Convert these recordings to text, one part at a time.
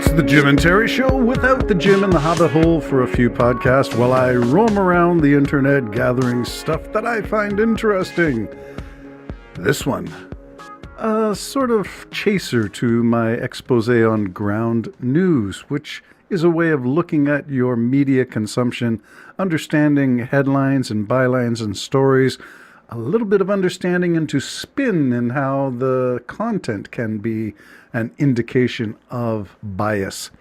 It's the Jim and Terry Show without the Jim in the Hobbit hole for a few podcasts while I roam around the internet gathering stuff that I find interesting. This one, a sort of chaser to my expose on ground news, which is a way of looking at your media consumption, understanding headlines and bylines and stories, a little bit of understanding into spin and how the content can be an indication of bias.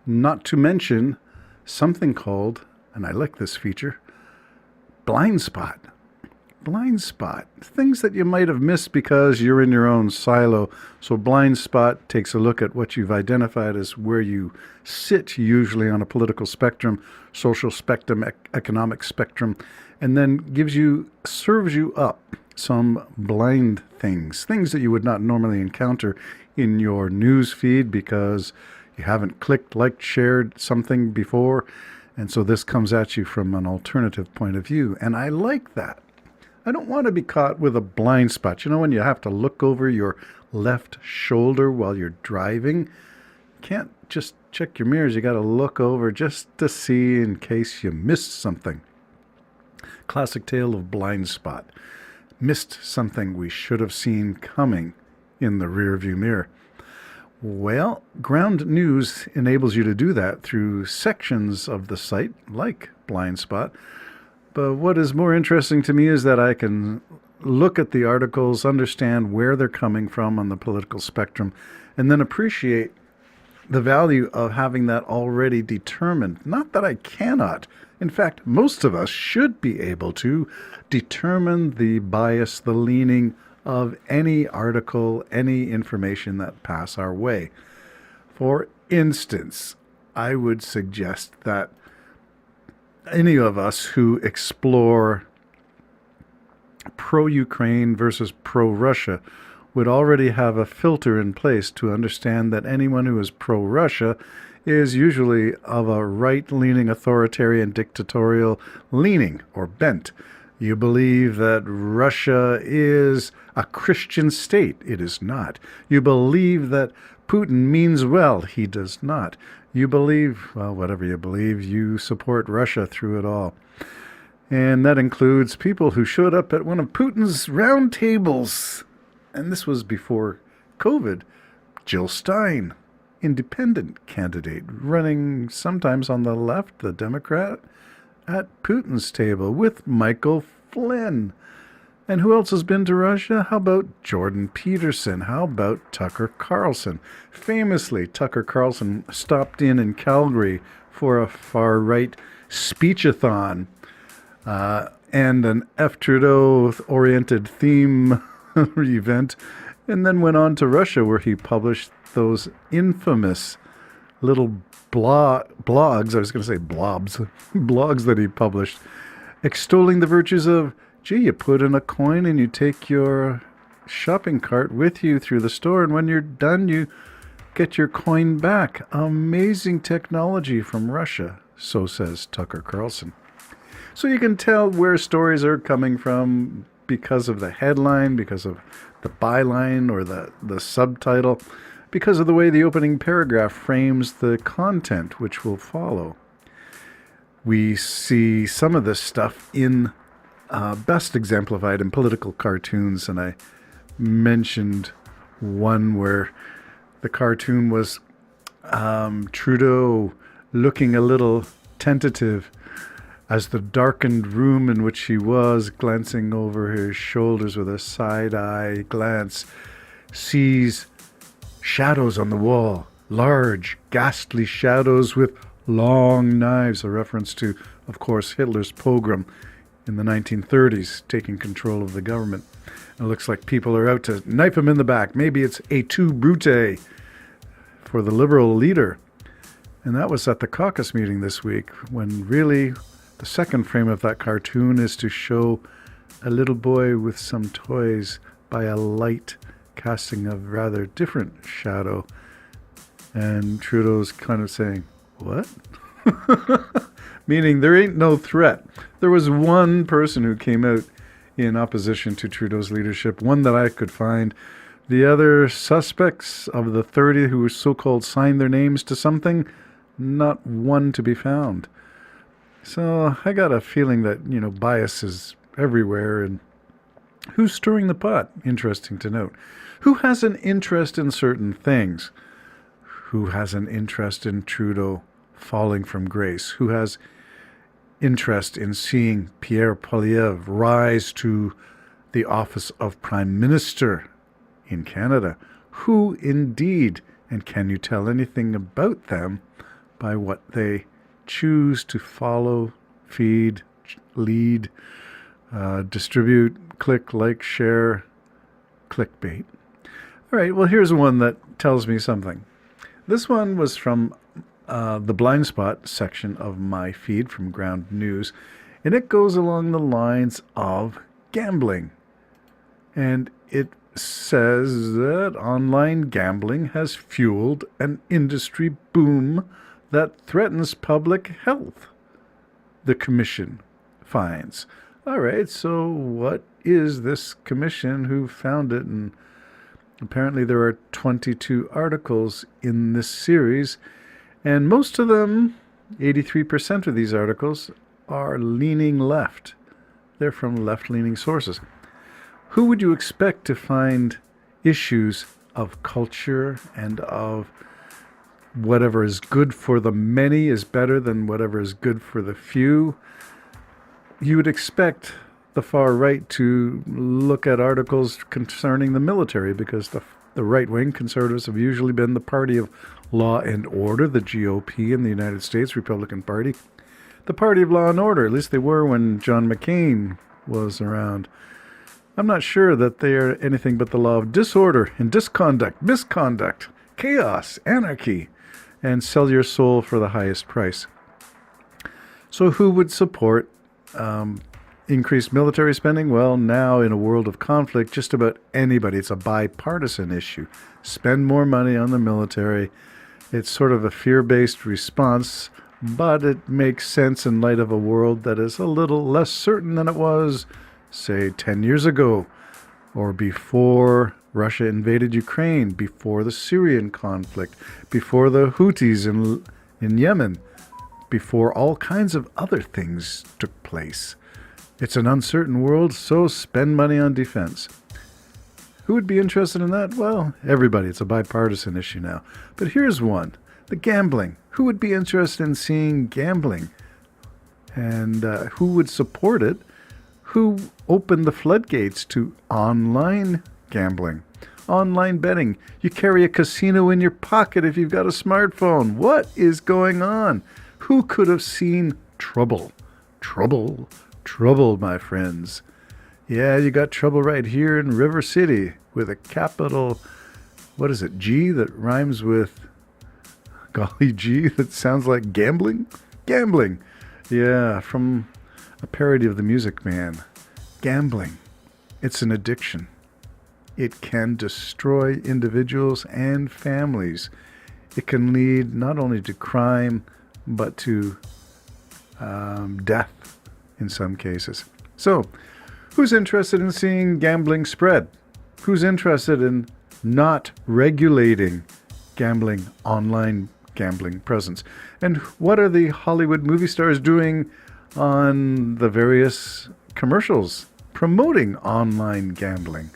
Not to mention something called, and I like this feature, blind spot. Blind spot. Things that you might have missed because you're in your own silo. So blind spot takes a look at what you've identified as where you sit, usually on a political spectrum, social spectrum, economic spectrum, and then serves you up some blind things that you would not normally encounter in your news feed because you haven't clicked, liked, shared something before. And so this comes at you from an alternative point of view. And I like that. I don't want to be caught with a blind spot. You know, when you have to look over your left shoulder while you're driving, you can't just check your mirrors. You got to look over just to see in case you missed something. Classic tale of blind spot. Missed something we should have seen coming in the rearview mirror. Well, ground news enables you to do that through sections of the site, like blind spot. But what is more interesting to me is that I can look at the articles, understand where they're coming from on the political spectrum, and then appreciate the value of having that already determined. Not that I cannot. In fact, most of us should be able to determine the bias, the leaning of any article, any information that pass our way. For instance, I would suggest that any of us who explore pro-Ukraine versus pro-Russia would already have a filter in place to understand that anyone who is pro-Russia is usually of a right-leaning, authoritarian, dictatorial leaning or bent. You believe that Russia is a Christian state. It is not. You believe that Putin means well. He does not. You believe, well, whatever you believe, you support Russia through it all. And that includes people who showed up at one of Putin's round tables. And this was before COVID. Jill Stein, independent candidate, running sometimes on the left, the Democrat, at Putin's table with Michael Flynn. And who else has been to Russia? How about Jordan Peterson? How about Tucker Carlson? Famously, Tucker Carlson stopped in Calgary for a far-right speechathon and an F. Trudeau-oriented theme event, and then went on to Russia where he published those infamous little blogs, I was going to say blobs, blogs that he published, extolling the virtues of, gee, you put in a coin and you take your shopping cart with you through the store, and when you're done, you get your coin back. Amazing technology from Russia, so says Tucker Carlson. So you can tell where stories are coming from because of the headline, because of the byline or the subtitle, because of the way the opening paragraph frames the content which will follow. We see some of this stuff in best exemplified in political cartoons, and I mentioned one where the cartoon was Trudeau looking a little tentative as the darkened room in which he was, glancing over his shoulders with a side-eye glance, sees shadows on the wall, large, ghastly shadows with long knives, a reference to, of course, Hitler's pogrom in the 1930s, taking control of the government. It looks like people are out to knife him in the back. Maybe it's et tu, Brute, for the Liberal leader. And that was at the caucus meeting this week, when really the second frame of that cartoon is to show a little boy with some toys by a light casting a rather different shadow. And Trudeau's kind of saying, what? Meaning there ain't no threat. There was one person who came out in opposition to Trudeau's leadership, one that I could find, The other suspects of the 30 who so-called signed their names to something, not one to be found. So I got a feeling that, bias is everywhere. And who's stirring the pot? Interesting to note. Who has an interest in certain things? Who has an interest in Trudeau falling from grace? Who has interest in seeing Pierre Poilievre rise to the office of Prime Minister in Canada? Who indeed, and can you tell anything about them by what they choose to follow, feed, lead, distribute, click, like, share, clickbait? All right, well, here's one that tells me something. This one was from the blind spot section of my feed from Ground News, and it goes along the lines of gambling. And it says that online gambling has fueled an industry boom that threatens public health, the commission finds. All right, so what is this commission? Who found it? And apparently there are 22 articles in this series, and most of them, 83% of these articles, are leaning left. They're from left-leaning sources. Who would you expect to find issues of culture and of whatever is good for the many is better than whatever is good for the few? You would expect the far right to look at articles concerning the military, because the right-wing conservatives have usually been the party of law and order, the GOP in the United States, Republican Party. The party of law and order, at least they were when John McCain was around. I'm not sure that they are anything but the law of disorder and disconduct, misconduct, chaos, anarchy, and sell your soul for the highest price. So who would support increased military spending? Well, now in a world of conflict, just about anybody. It's a bipartisan issue. Spend more money on the military. It's sort of a fear-based response, but it makes sense in light of a world that is a little less certain than it was, say, 10 years ago, or before Russia invaded Ukraine, before the Syrian conflict, before the Houthis in Yemen, before all kinds of other things took place. It's an uncertain world, so spend money on defense. Who would be interested in that? Well, everybody. It's a bipartisan issue now. But here's one. The gambling. Who would be interested in seeing gambling? And who would support it? Who opened the floodgates to online gambling? Online betting. You carry a casino in your pocket if you've got a smartphone. What is going on? Who could have seen trouble? Trouble, my friends. Yeah, you got trouble right here in River City with a capital, what is it, G that rhymes with, golly gee, that sounds like gambling? Gambling. Yeah, from a parody of The Music Man. Gambling. It's an addiction. It can destroy individuals and families. It can lead not only to crime, but to death in some cases. So, who's interested in seeing gambling spread? Who's interested in not regulating gambling, online gambling presence? And what are the Hollywood movie stars doing on the various commercials promoting online gambling?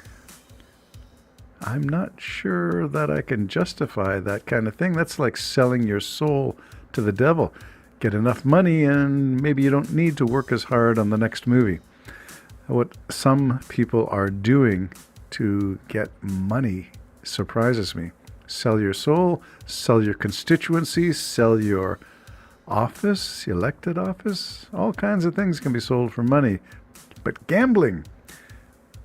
I'm not sure that I can justify that kind of thing. That's like selling your soul to the devil. Get enough money and maybe you don't need to work as hard on the next movie. What some people are doing to get money surprises me. Sell your soul, sell your constituency, sell your office, elected office. All kinds of things can be sold for money. But gambling,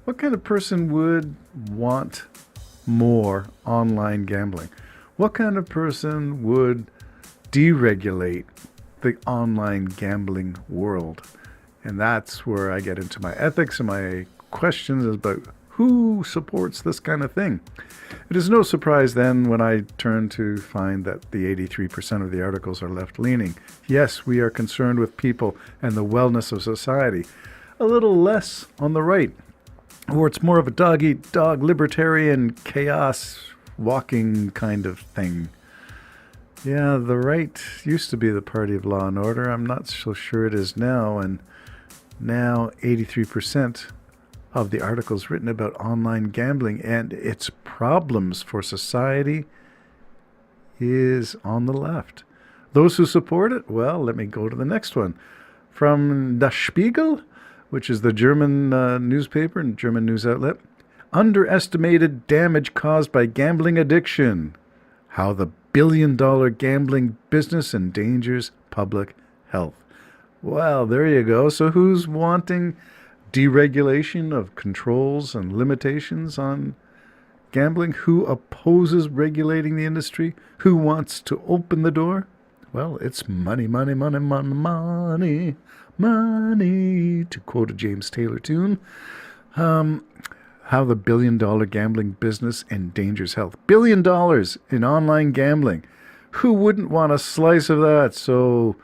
what kind of person would want more online gambling? What kind of person would deregulate the online gambling world? And that's where I get into my ethics and my questions about who supports this kind of thing. It is no surprise then when I turn to find that the 83% of the articles are left-leaning. Yes, we are concerned with people and the wellness of society. A little less on the right. or it's more of a dog-eat-dog libertarian chaos walking kind of thing. Yeah, the right used to be the party of law and order. I'm not so sure it is now. And now 83% of the articles written about online gambling and its problems for society is on the left. Those who support it, well, let me go to the next one. From Der Spiegel, which is the German newspaper and German news outlet. Underestimated damage caused by gambling addiction. How the billion-dollar gambling business endangers public health. Well, there you go. So who's wanting deregulation of controls and limitations on gambling? Who opposes regulating the industry? Who wants to open the door? Well, it's money, money, money, money, money, money, to quote a James Taylor tune. How the billion-dollar gambling business endangers health. $1 billion in online gambling. Who wouldn't want a slice of that? So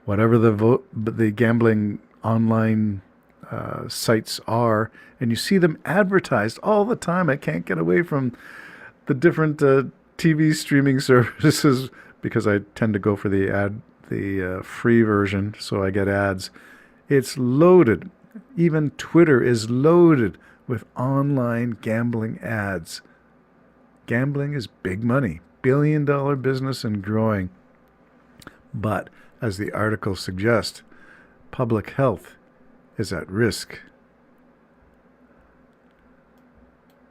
whatever the gambling online sites are, and you see them advertised all the time. I can't get away from the different TV streaming services because I tend to go for the free version, so I get ads. It's loaded. Even Twitter is loaded with online gambling ads. Gambling is big money, billion-dollar business and growing. But as the article suggests, public health is at risk.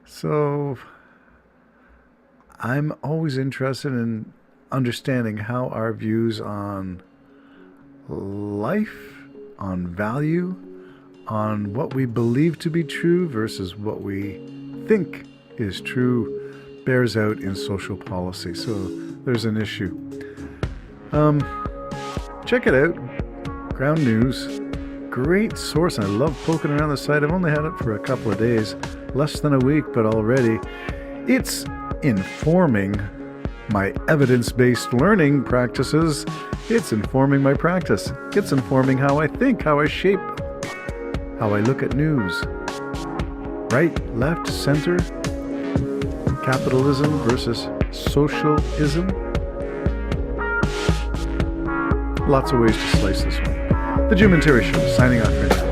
So I'm always interested in understanding how our views on life, on value, on what we believe to be true versus what we think is true bears out in social policy. So there's an issue. Check it out. Ground News. Great source. I love poking around the site. I've only had it for a couple of days, less than a week, but already it's informing my evidence-based learning practices. It's informing my practice. It's informing how I think, how I shape, how I look at news. Right, left, center, capitalism versus socialism. Lots of ways to slice this one. The Jim and Terry Show, signing off right now.